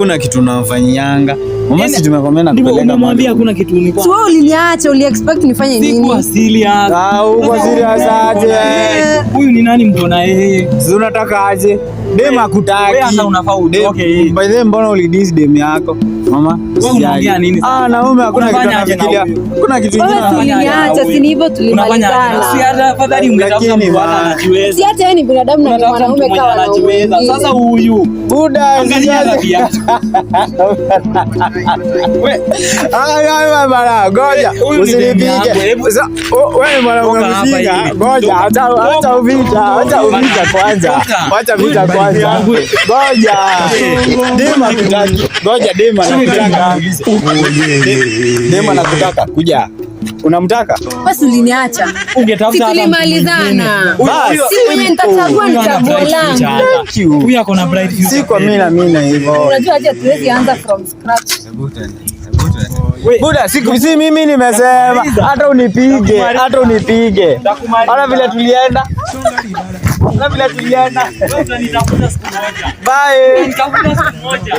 Kuna kitu nafanyianga. Mama si tumekwambia na kupeleka. Nimemwambia kuna kitu nilikuwa. So uliniacha, expect nifanye nini? Sikuwa serious. Uko serious aje? Huyu ni nani mko na yeye? Sisi unataka aje? Dem akutaki. Wewe sasa unafaa utoke. By the way, mbona ulidis dem yako? Mama, unaongea nini sasa? Naume hakuna kitu anafikiria. Kuna kitu kingine anafanya. Uliniacha, si ni hivyo tulimalizana. Si hata afadhali ungetafuta mtu anajiweza. Si hata yeye ni binadamu na mwanaume kama anajiweza. Sasa huyu buda angalia tabia. Wewe bana, ngoja usinipige. Wewe mwanaume mjinga, ngoja acha uvita kwanza. Acha vita kwanza. Ngoja. Dema kutaki. Ngoja dema nakutaka. Dema nakutaka kuja. Unamtaka? Basi uliniacha. Ungetafuta hata tulimalizana. Si mwenye nitachagua ni chaguo langu. Huyu ako na bright future. Si kwa mimi na hivyo. Unajua aje tuwezi anza from scratch. Buda, si mimi nimesema hata unipige. Hata vile tulienda. Nitakuja siku moja. Bye. Nitakuja siku moja.